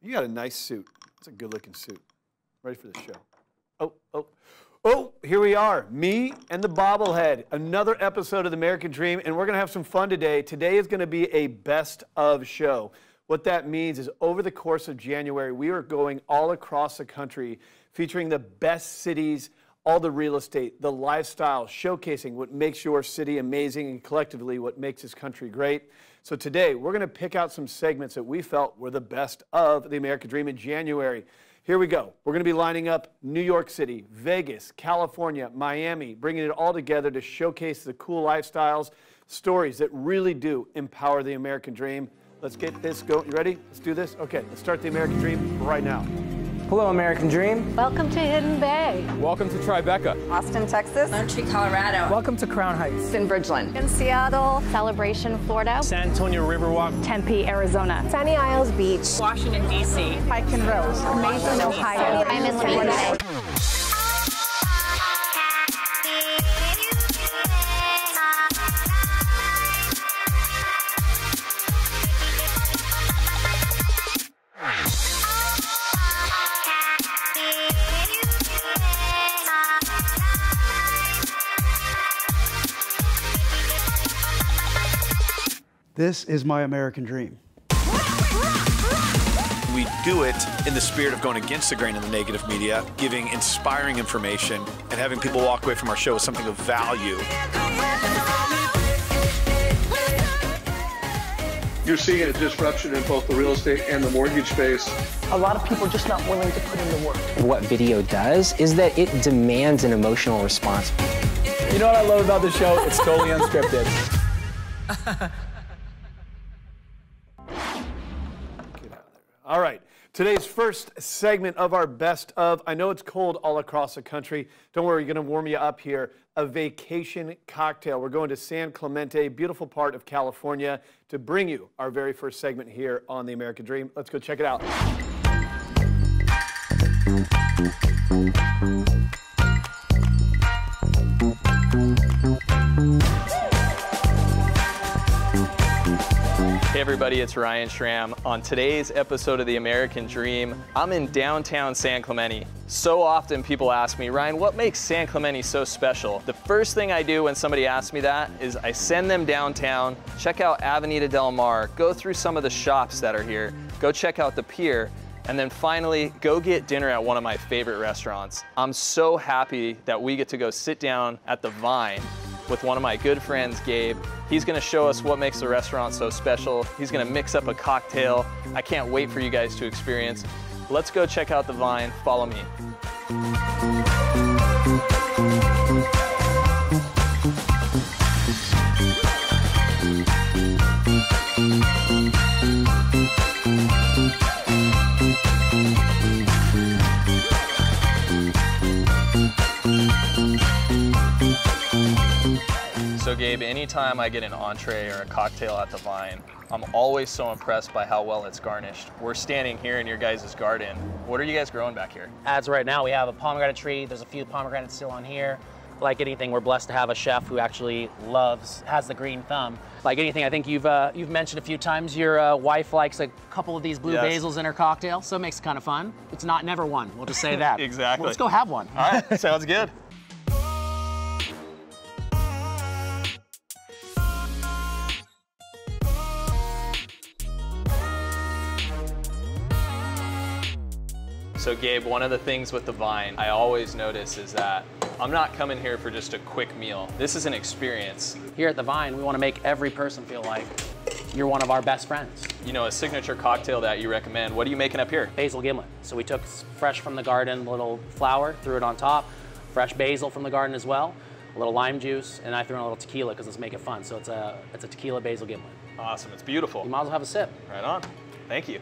You got a nice suit. It's a good-looking suit. Ready for the show. Oh, here we are. Me and the bobblehead. Another episode of the American Dream, and we're going to have some fun today. Today is going to be a best of show. What that means is over the course of January, we are going all across the country featuring the best cities, all the real estate, the lifestyle, showcasing what makes your city amazing and collectively what makes this country great. So today, we're going to pick out some segments that we felt were the best of the American Dream in January. Here we go. We're going to be lining up New York City, Vegas, California, Miami, bringing it all together to showcase the cool lifestyles, stories that really do empower the American Dream. Let's get this going. You ready? Let's do this? Okay, let's start the American Dream right now. Hello, American Dream. Welcome to Hidden Bay. Welcome to Tribeca. Austin, Texas. Montreal, Colorado. Welcome to Crown Heights. In Bridgeland. In Seattle. Celebration, Florida. San Antonio Riverwalk. Tempe, Arizona. Sunny Isles Beach. Washington, D.C. Pike and Rose. Mason, Ohio. I'm in Louise. This is my American dream. We do it in the spirit of going against the grain of the negative media, giving inspiring information, and having people walk away from our show with something of value. You're seeing a disruption in both the real estate and the mortgage space. A lot of people are just not willing to put in the work. What video does is that it demands an emotional response. You know what I love about this show? It's totally unscripted. All right, today's first segment of our best of, I know it's cold all across the country. Don't worry, we're going to warm you up here. A vacation cocktail. We're going to San Clemente, beautiful part of California, to bring you our very first segment here on the American Dream. Let's go check it out. Hey everybody, it's Ryan Schramm. On today's episode of The American Dream, I'm in downtown San Clemente. So often people ask me, Ryan, what makes San Clemente so special? The first thing I do when somebody asks me that is I send them downtown, check out Avenida Del Mar, go through some of the shops that are here, go check out the pier, and then finally go get dinner at one of my favorite restaurants. I'm so happy that we get to go sit down at the Vine with one of my good friends, Gabe. He's gonna show us what makes the restaurant so special. He's gonna mix up a cocktail. I can't wait for you guys to experience. Let's go check out the Vine. Follow me. So Gabe, anytime I get an entree or a cocktail at the Vine, I'm always so impressed by how well it's garnished. We're standing here in your guys' garden. What are you guys growing back here? As right now, we have a pomegranate tree. There's a few pomegranates still on here. Like anything, we're blessed to have a chef who actually has the green thumb. Like anything, I think you've mentioned a few times your wife likes a couple of these blue basils in her cocktail, so it makes it kind of fun. It's not never one, we'll just say that. Exactly. Well, let's go have one. All right, sounds good. So Gabe, one of the things with the Vine I always notice is that I'm not coming here for just a quick meal. This is an experience. Here at the Vine, we want to make every person feel like you're one of our best friends. You know, a signature cocktail that you recommend. What are you making up here? Basil gimlet. So we took fresh from the garden, little flour, threw it on top, fresh basil from the garden as well, a little lime juice, and I threw in a little tequila because let's make it fun. So it's a tequila basil gimlet. Awesome, it's beautiful. You might as well have a sip. Right on, thank you.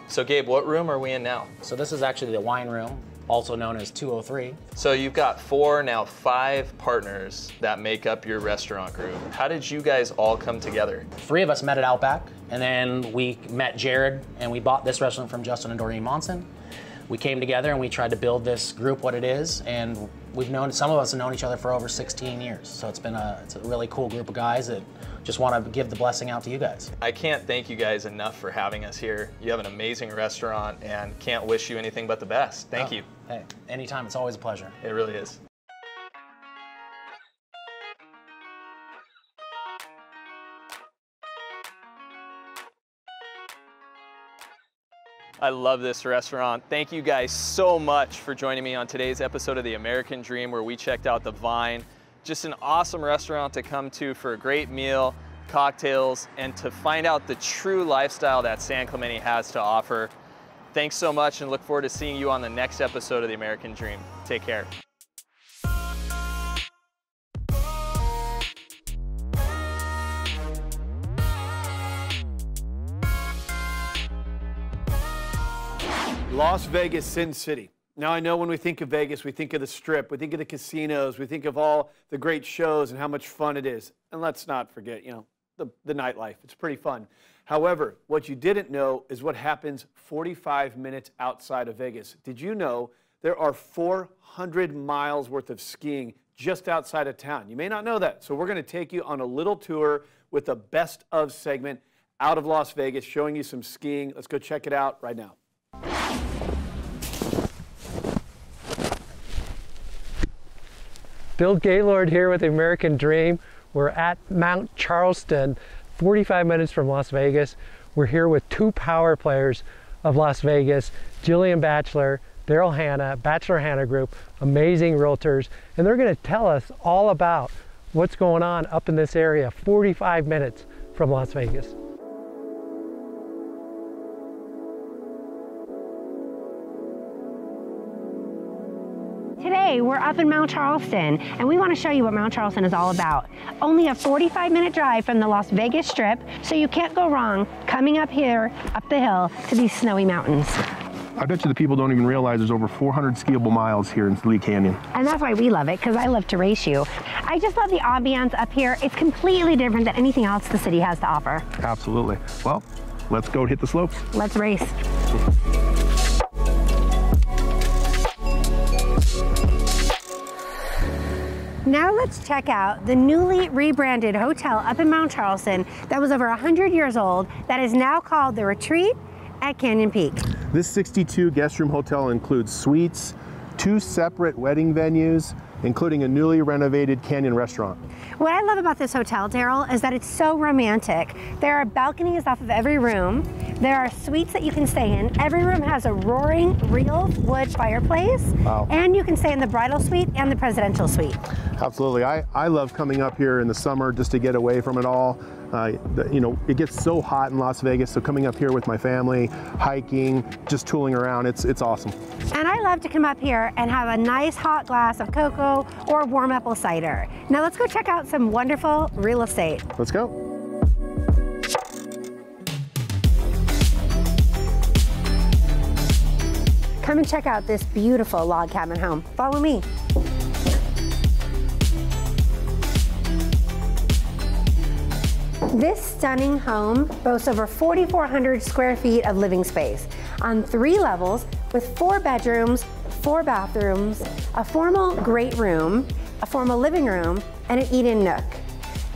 So Gabe, what room are we in now? So this is actually the wine room, also known as 203. So you've got 5 partners that make up your restaurant group. How did you guys all come together? 3 of us met at Outback, and then we met Jared, and we bought this restaurant from Justin and Doreen Monson. we came together and we tried to build this group what it is, and some of us have known each other for over 16 years. So it's a really cool group of guys that just want to give the blessing out to you guys. I can't thank you guys enough for having us here. You have an amazing restaurant and can't wish you anything but the best. Thank you. Hey, anytime, it's always a pleasure. It really is. I love this restaurant. Thank you guys so much for joining me on today's episode of The American Dream, where we checked out the Vine. Just an awesome restaurant to come to for a great meal, cocktails, and to find out the true lifestyle that San Clemente has to offer. Thanks so much, and look forward to seeing you on the next episode of The American Dream. Take care. Las Vegas, Sin City. Now, I know when we think of Vegas, we think of the Strip, we think of the casinos, we think of all the great shows and how much fun it is. And let's not forget, the nightlife. It's pretty fun. However, what you didn't know is what happens 45 minutes outside of Vegas. Did you know there are 400 miles worth of skiing just outside of town? You may not know that. So we're going to take you on a little tour with a best of segment out of Las Vegas, showing you some skiing. Let's go check it out right now. Bill Gaylord here with the American Dream. We're at Mount Charleston, 45 minutes from Las Vegas. We're here with two power players of Las Vegas, Jillian Batchelor, Daryl Hanna, Batchelor Hanna Group, amazing realtors, and they're going to tell us all about what's going on up in this area, 45 minutes from Las Vegas. Today, we're up in Mount Charleston, and we want to show you what Mount Charleston is all about. Only a 45-minute drive from the Las Vegas Strip, so you can't go wrong coming up here, up the hill, to these snowy mountains. I bet you the people don't even realize there's over 400 skiable miles here in Lee Canyon. And that's why we love it, because I love to race you. I just love the ambiance up here. It's completely different than anything else the city has to offer. Absolutely. Well, let's go hit the slopes. Let's race. Now let's check out the newly rebranded hotel up in Mount Charleston that was over 100 years old that is now called The Retreat at Canyon Peak. This 62 guest room hotel includes suites, 2 separate wedding venues, including a newly renovated Canyon restaurant. What I love about this hotel, Daryl, is that it's so romantic. There are balconies off of every room. There are suites that you can stay in. Every room has a roaring real wood fireplace. Wow. And you can stay in the bridal suite and the presidential suite. Absolutely. I love coming up here in the summer just to get away from it all. It gets so hot in Las Vegas, so coming up here with my family, hiking, just tooling around, it's awesome. And I love to come up here and have a nice hot glass of cocoa or warm apple cider. Now let's go check out some wonderful real estate. Let's go. Come and check out this beautiful log cabin home. Follow me. This stunning home boasts over 4,400 square feet of living space on 3 levels with 4 bedrooms, 4 bathrooms, a formal great room, a formal living room, and an eat-in nook.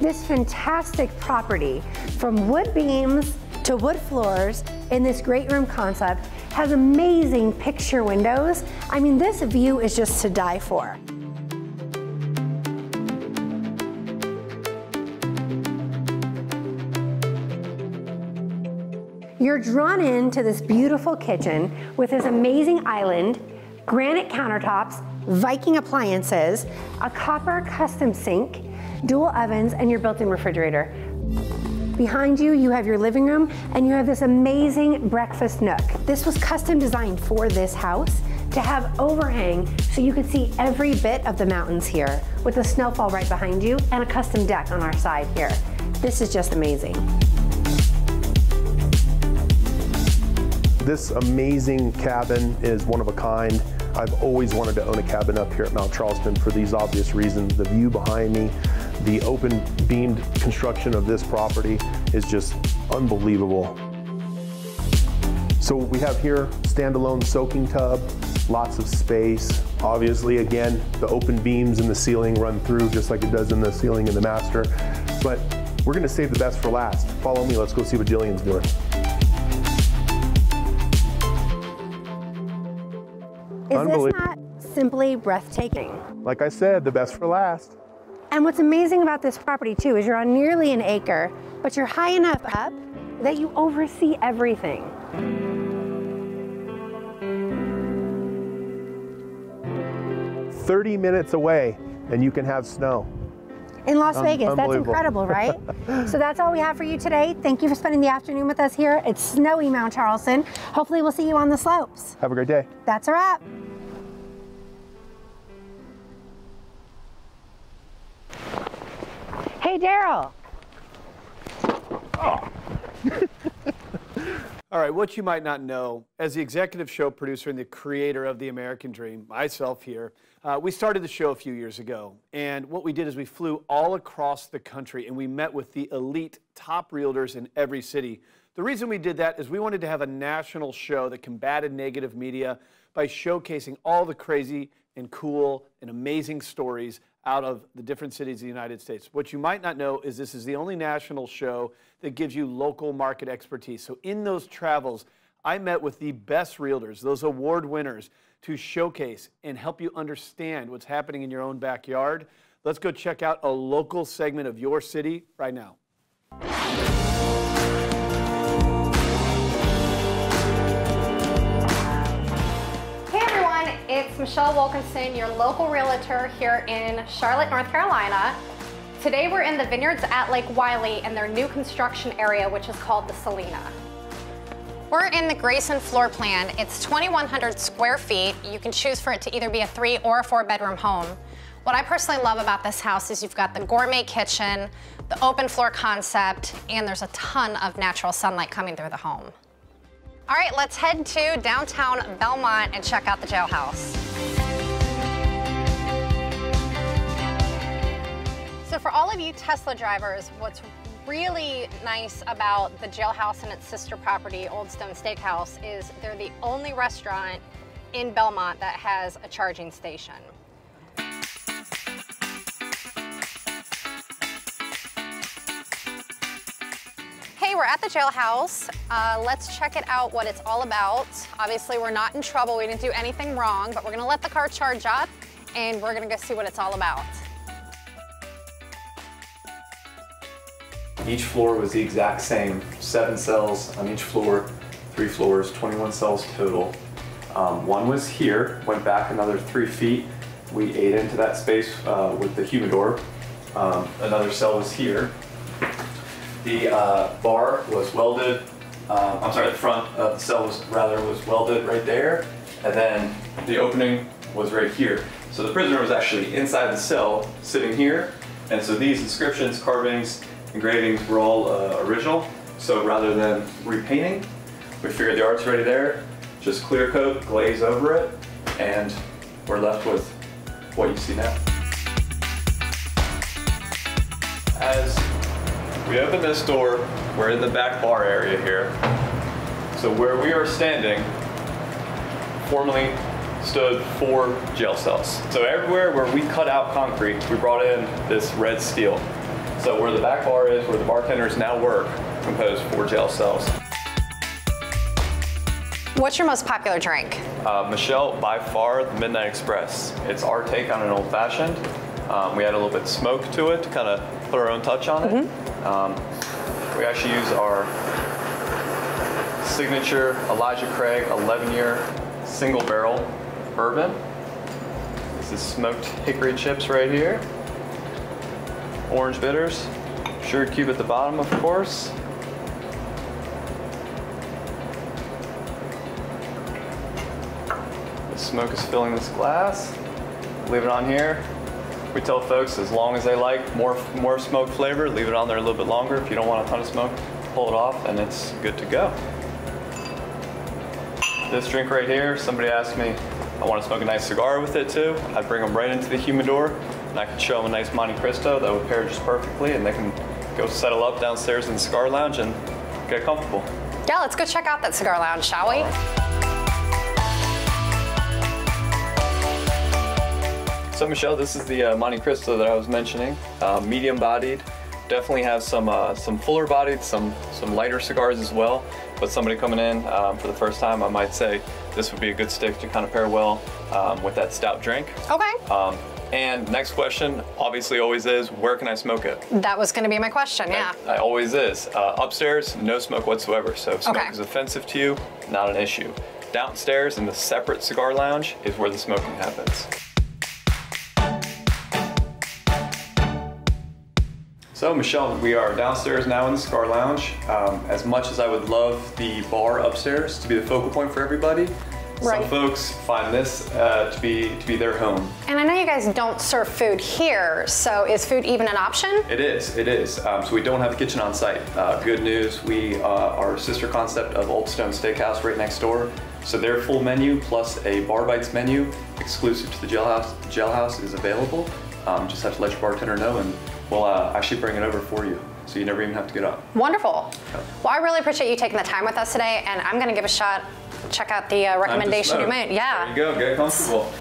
This fantastic property, from wood beams to wood floors in this great room concept, has amazing picture windows. I mean, this view is just to die for. You're drawn into this beautiful kitchen with this amazing island, granite countertops, Viking appliances, a copper custom sink, dual ovens, and your built-in refrigerator. Behind you, you have your living room, and you have this amazing breakfast nook. This was custom designed for this house to have overhang so you could see every bit of the mountains here with the snowfall right behind you and a custom deck on our side here. This is just amazing. This amazing cabin is one of a kind. I've always wanted to own a cabin up here at Mount Charleston for these obvious reasons. The view behind me, the open beamed construction of this property is just unbelievable. So we have here standalone soaking tub, lots of space. Obviously, again, the open beams in the ceiling run through just like it does in the ceiling in the master. But we're gonna save the best for last. Follow me, let's go see what Jillian's doing. Is this not simply breathtaking? Like I said, the best for last. And what's amazing about this property too is you're on nearly an acre, but you're high enough up that you oversee everything. 30 minutes away and you can have snow. In Las Vegas, that's incredible, right? So that's all we have for you today. Thank you for spending the afternoon with us here. It's snowy Mount Charleston. Hopefully we'll see you on the slopes. Have a great day. That's a wrap. Hey, Daryl. Oh. All right, what you might not know, as the executive show producer and the creator of The American Dream, myself here, we started the show a few years ago. And what we did is we flew all across the country and we met with the elite top realtors in every city. The reason we did that is we wanted to have a national show that combated negative media by showcasing all the crazy and cool and amazing stories out of the different cities of the United States. What you might not know is this is the only national show that gives you local market expertise. So in those travels, I met with the best realtors, those award winners, to showcase and help you understand what's happening in your own backyard. Let's go check out a local segment of your city right now. It's Michelle Wilkinson, your local realtor here in Charlotte, North Carolina. Today we're in the vineyards at Lake Whorley in their new construction area, which is called the Salina. We're in the Grayson floor plan. It's 2,100 square feet. You can choose for it to either be a 3 or a 4 bedroom home. What I personally love about this house is you've got the gourmet kitchen, the open floor concept, and there's a ton of natural sunlight coming through the home. All right, let's head to downtown Belmont and check out the jailhouse. So for all of you Tesla drivers, what's really nice about the jailhouse and its sister property, Old Stone Steakhouse, is they're the only restaurant in Belmont that has a charging station. Hey, we're at the jailhouse. Let's check it out, what it's all about. Obviously, we're not in trouble. We didn't do anything wrong, but we're gonna let the car charge up and we're gonna go see what it's all about. Each floor was the exact same, 7 cells on each floor, 3 floors, 21 cells total. One was here, went back another 3 feet. We ate into that space with the humidor. Another cell was here. The bar was welded, the front of the cell was welded right there, and then the opening was right here. So the prisoner was actually inside the cell, sitting here, and so these inscriptions, carvings, engravings were all original. So rather than repainting, we figured the art's already there, just clear coat, glaze over it, and we're left with what you see now. As we open this door, we're in the back bar area here. So where we are standing formerly stood 4 jail cells. So everywhere where we cut out concrete, we brought in this red steel. So where the back bar is, where the bartenders now work, composed 4 jail cells. What's your most popular drink? Michelle, by far, the Midnight Express. It's our take on an old fashioned. We add a little bit of smoke to it to kind of put our own touch on it. We actually use our signature Elijah Craig 11-year single barrel bourbon. This is smoked hickory chips right here. Orange bitters, sugar cube at the bottom, of course. The smoke is filling this glass. Leave it on here. We tell folks as long as they like more smoke flavor, leave it on there a little bit longer. If you don't want a ton of smoke, pull it off and it's good to go. This drink right here, somebody asked me, I want to smoke a nice cigar with it too. I'd bring them right into the humidor and I could show them a nice Monte Cristo that would pair just perfectly, and they can go settle up downstairs in the cigar lounge and get comfortable. Yeah, let's go check out that cigar lounge, shall we? So Michelle, this is the Monte Cristo that I was mentioning. Medium-bodied. Definitely have some fuller-bodied, some lighter cigars as well. But somebody coming in for the first time, I might say this would be a good stick to kind of pair well with that stout drink. Okay. And next question, obviously always is, where can I smoke it? That was going to be my question, yeah. I always is. Upstairs, no smoke whatsoever. So if smoke is offensive to you, not an issue. Downstairs in the separate cigar lounge is where the smoking happens. So Michelle, we are downstairs now in the cigar lounge. As much as I would love the bar upstairs to be the focal point for everybody, some folks find this to be their home. And I know you guys don't serve food here, so is food even an option? It is, it is. So we don't have a kitchen on site. Good news, we are a sister concept of Old Stone Steakhouse right next door. So their full menu plus a Bar Bites menu exclusive to the Jailhouse is available. Just have to let your bartender know and we'll actually bring it over for you, so you never even have to get up. Wonderful. Well, I really appreciate you taking the time with us today, and I'm going to give a shot, check out the recommendation you made. Yeah. There you go, get comfortable.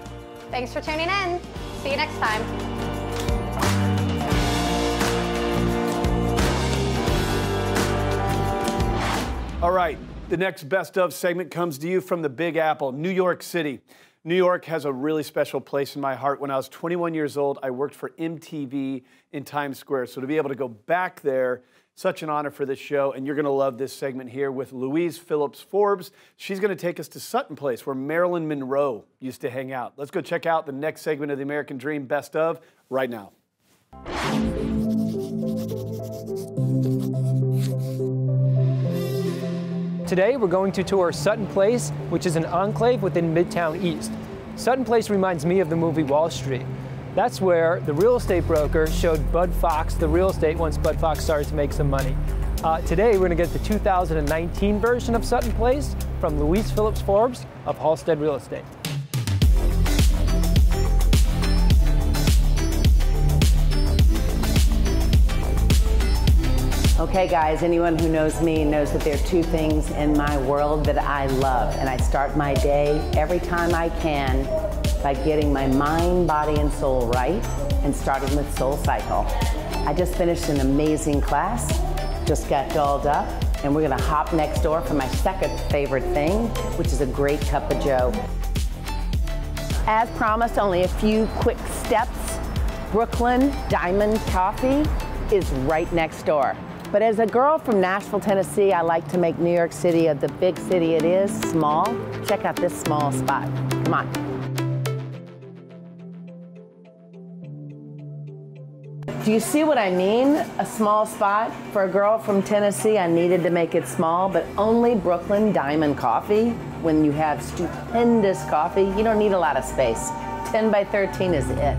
Thanks for tuning in. See you next time. All right, the next Best Of segment comes to you from the Big Apple, New York City. New York has a really special place in my heart. When I was 21 years old, I worked for MTV in Times Square. So to be able to go back there, such an honor for this show. And you're going to love this segment here with Louise Phillips Forbes. She's going to take us to Sutton Place, where Marilyn Monroe used to hang out. Let's go check out the next segment of the American Dream Best Of right now. Today, we're going to tour Sutton Place, which is an enclave within Midtown East. Sutton Place reminds me of the movie Wall Street. That's where the real estate broker showed Bud Fox the real estate once Bud Fox started to make some money. Today, we're going to get the 2019 version of Sutton Place from Louise Phillips Forbes of Halstead Real Estate. Okay guys, anyone who knows me knows that there are two things in my world that I love, and I start my day every time I can by getting my mind, body, and soul right, and starting with Soul Cycle. I just finished an amazing class, just got dolled up, and we're gonna hop next door for my second favorite thing, which is a great cup of joe. As promised, only a few quick steps. Brooklyn Diamond Coffee is right next door. But as a girl from Nashville, Tennessee, I like to make New York City, the big city it is, small. Check out this small spot. Come on. Do you see what I mean? A small spot. For a girl from Tennessee, I needed to make it small, but only Brooklyn Diamond Coffee. When you have stupendous coffee, you don't need a lot of space. 10 by 13 is it.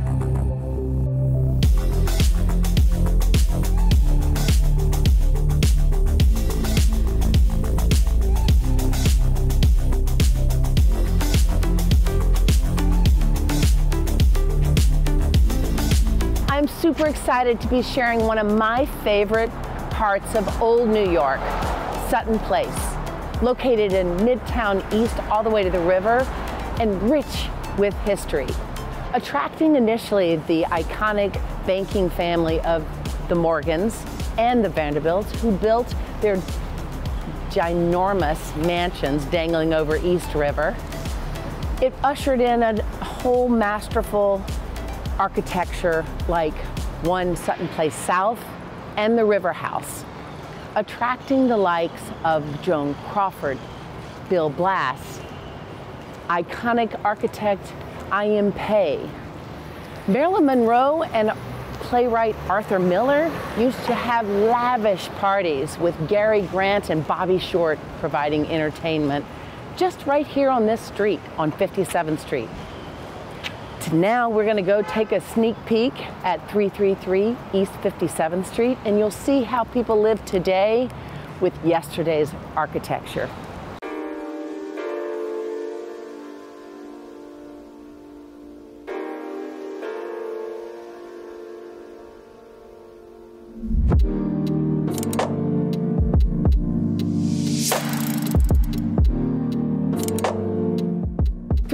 I'm super excited to be sharing one of my favorite parts of old New York, Sutton Place, located in Midtown East all the way to the river and rich with history. Attracting initially the iconic banking family of the Morgans and the Vanderbilts, who built their ginormous mansions dangling over East River. It ushered in a whole masterful architecture like One Sutton Place South and the River House, attracting the likes of Joan Crawford, Bill Blass, iconic architect I.M. Pei. Marilyn Monroe and playwright Arthur Miller used to have lavish parties with Gary Grant and Bobby Short providing entertainment just right here on this street, on 57th Street. Now we're going to go take a sneak peek at 333 East 57th Street, and you'll see how people live today with yesterday's architecture.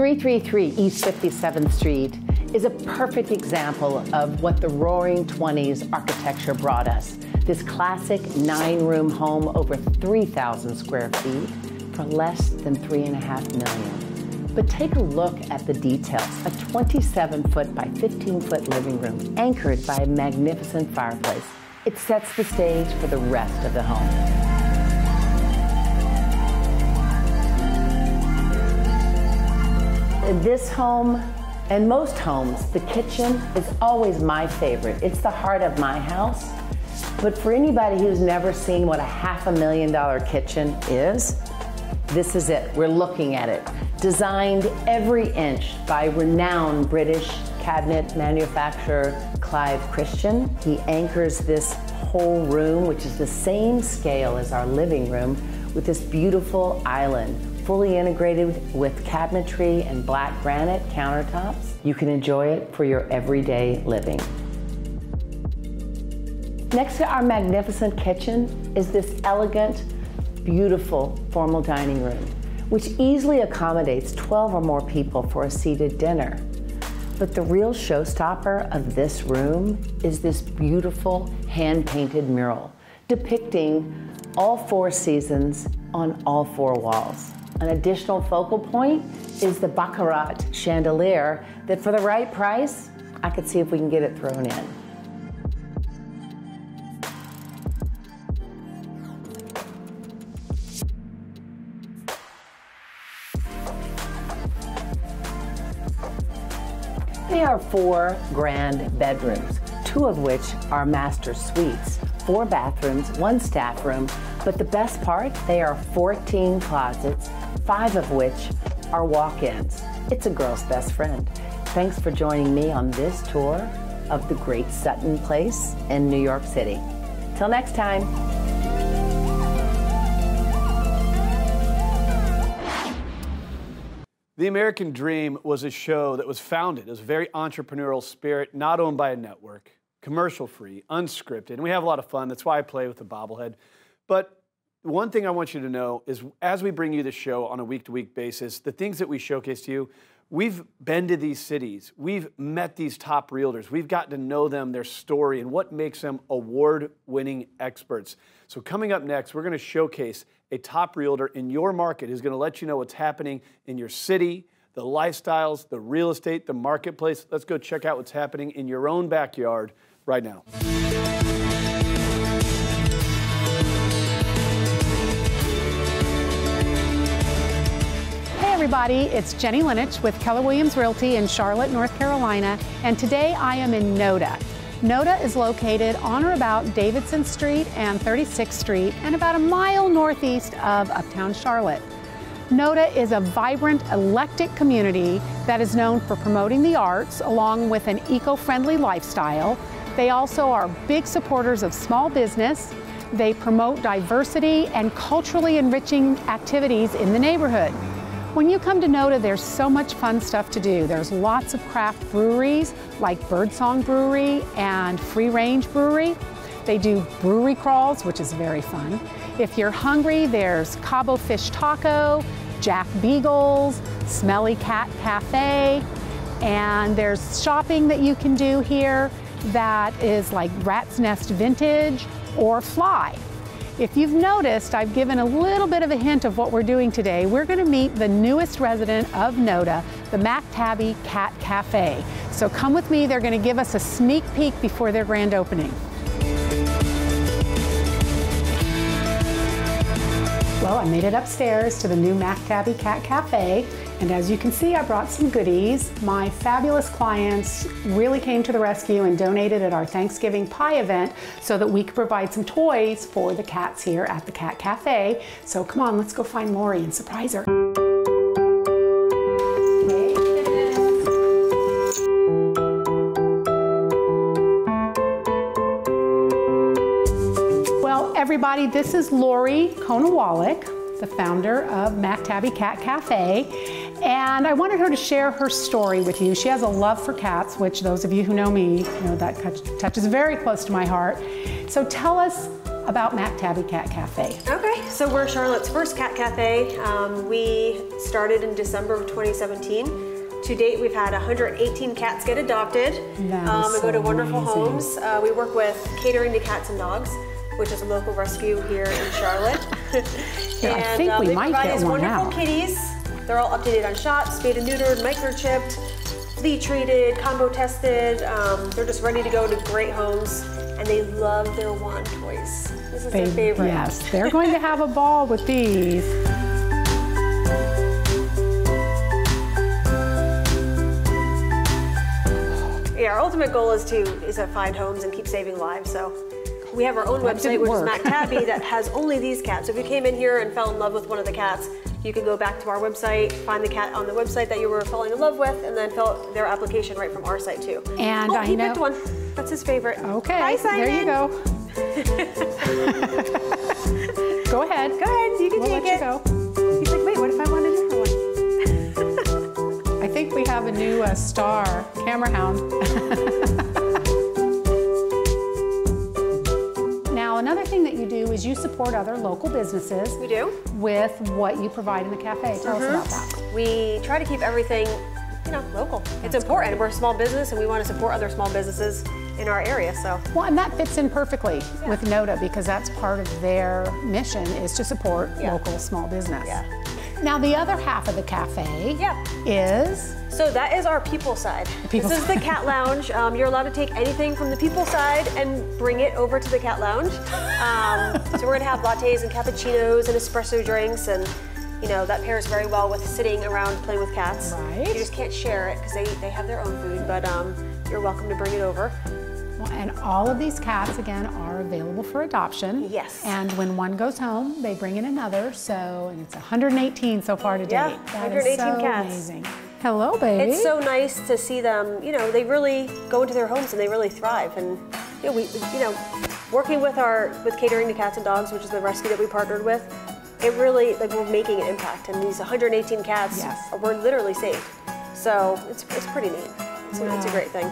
333 East 57th Street is a perfect example of what the Roaring 20s architecture brought us. This classic 9-room home over 3,000 square feet for less than $3.5 million. But take a look at the details. A 27-foot by 15-foot living room anchored by a magnificent fireplace. It sets the stage for the rest of the home. In this home, and most homes, the kitchen is always my favorite. It's the heart of my house. But for anybody who's never seen what a $500,000 kitchen is, this is it. We're looking at it. Designed every inch by renowned British cabinet manufacturer Clive Christian. He anchors this whole room, which is the same scale as our living room, with this beautiful island, fully integrated with cabinetry and black granite countertops. You can enjoy it for your everyday living. Next to our magnificent kitchen is this elegant, beautiful formal dining room, which easily accommodates 12 or more people for a seated dinner. But the real showstopper of this room is this beautiful hand-painted mural depicting all 4 seasons on all 4 walls. An additional focal point is the baccarat chandelier that for the right price, I could see if we can get it thrown in. There are 4 grand bedrooms, 2 of which are master suites, 4 bathrooms, 1 staff room, but the best part, they are 14 closets, 5 of which are walk-ins. It's a girl's best friend. Thanks for joining me on this tour of the Great Sutton Place in New York City. Till next time. The American Dream was a show that was founded as a very entrepreneurial spirit, not owned by a network, commercial-free, unscripted, and we have a lot of fun. That's why I play with the bobblehead. But one thing I want you to know is as we bring you the show on a week-to-week basis, the things that we showcase to you, we've been to these cities. We've met these top realtors. We've gotten to know them, their story, and what makes them award-winning experts. So coming up next, we're going to showcase a top realtor in your market who's going to let you know what's happening in your city, the lifestyles, the real estate, the marketplace. Let's go check out what's happening in your own backyard right now. Hey everybody, it's Jenny Linich with Keller Williams Realty in Charlotte, North Carolina, and today I am in Noda. Noda is located on or about Davidson Street and 36th Street and about a mile northeast of Uptown Charlotte. Noda is a vibrant, eclectic community that is known for promoting the arts along with an eco-friendly lifestyle. They also are big supporters of small business. They promote diversity and culturally enriching activities in the neighborhood. When you come to Noda, there's so much fun stuff to do. There's lots of craft breweries like Birdsong Brewery and Free Range Brewery. They do brewery crawls, which is very fun. If you're hungry, there's Cabo Fish Taco, Jack Beagles, Smelly Cat Cafe, and there's shopping that you can do here that is like Rat's Nest Vintage or Fly. If you've noticed, I've given a little bit of a hint of what we're doing today. We're going to meet the newest resident of Noda, the Matinata Cat Cafe. So come with me, they're going to give us a sneak peek before their grand opening. Well, I made it upstairs to the new Matinata Cat Cafe, and as you can see, I brought some goodies. My fabulous clients really came to the rescue and donated at our Thanksgiving pie event so that we could provide some toys for the cats here at the Cat Cafe. So come on, let's go find Lori and surprise her. Everybody, this is Lori Konawalik, the founder of Matinata Cat Cafe, and I wanted her to share her story with you. She has a love for cats, which those of you who know me know that touches very close to my heart. So tell us about Mac Tabby Cat Cafe. Okay, so we're Charlotte's first cat cafe. We started in December of 2017. To date, we've had 118 cats get adopted. We go to wonderful homes. We work with Catering to Cats and Dogs, which is a local rescue here in Charlotte. Yeah, I think we might get one now. They provide these wonderful kitties. They're all up to date on shots, spayed and neutered, microchipped, flea treated, combo tested. They're just ready to go to great homes, and they love their wand toys. This is their favorite. Yes, they're going to have a ball with these. Yeah, our ultimate goal is to find homes and keep saving lives. So we have our own website, which is Mac Tabby, that has only these cats. So if you came in here and fell in love with one of the cats, you can go back to our website, find the cat on the website that you were falling in love with, and then fill out their application right from our site too. And he picked one. That's his favorite. Okay, Bye, Simon. there you go. Go ahead. Go ahead, you can we'll take let it. You go. He's like, wait, what if I want a different one? I think we have a new star, camera hound. Now, another thing that you do is you support other local businesses. We do. With what you provide in the cafe. Tell us about that. We try to keep everything, local. It's important. We're a small business, and we want to support other small businesses in our area. So. Well, and that fits in perfectly with NODA, because that's part of their mission is to support local small business. Yeah. Now, the other half of the cafe is? So that is our people side. This is the cat lounge. You're allowed to take anything from the people side and bring it over to the cat lounge. So we're gonna have lattes and cappuccinos and espresso drinks, and that pairs very well with sitting around playing with cats. Right. You just can't share it because they have their own food, but you're welcome to bring it over. Well, and all of these cats, again, are available for adoption. Yes. And when one goes home, they bring in another. And it's 118 so far to date. Yeah, That 118 is so cats. amazing. Hello, baby. It's so nice to see them. They really go into their homes and they really thrive. And working with Catering to Cats and Dogs, which is the rescue that we partnered with, it really we're making an impact. And these 118 cats were literally saved. So it's pretty neat. It's a great thing.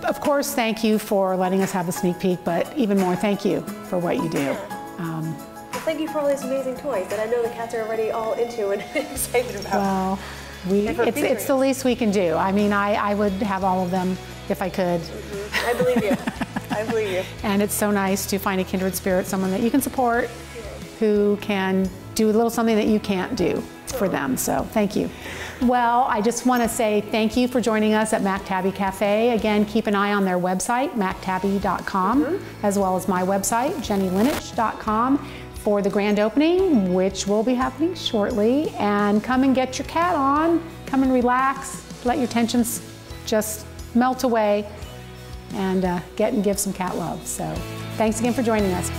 Of course, thank you for letting us have the sneak peek, but even more, thank you for what you do. Yeah. Well, thank you for all these amazing toys that I know the cats are already all into and excited about. Well, it's the least we can do. I mean, I would have all of them if I could. I believe you. I believe you. And it's so nice to find a kindred spirit, someone that you can support, who can do a little something that you can't do for them. So thank you. Well, I just want to say thank you for joining us at Mac Tabby Cafe. Again, keep an eye on their website, mactabby.com, as well as my website, jennylinich.com, for the grand opening, which will be happening shortly. And come and get your cat on, come and relax, let your tensions just melt away, and get and give some cat love. So thanks again for joining us.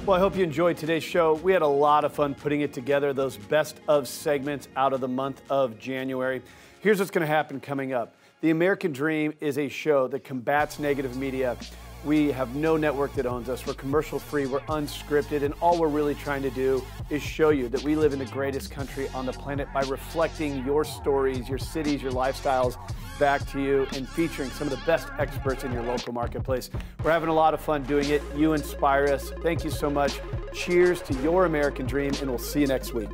Well, I hope you enjoyed today's show. We had a lot of fun putting it together, those best of segments out of the month of January. Here's what's going to happen coming up. The American Dream is a show that combats negative media. We have no network that owns us. We're commercial free, we're unscripted, and all we're really trying to do is show you that we live in the greatest country on the planet by reflecting your stories, your cities, your lifestyles back to you and featuring some of the best experts in your local marketplace. We're having a lot of fun doing it. You inspire us. Thank you so much. Cheers to your American Dream, and we'll see you next week.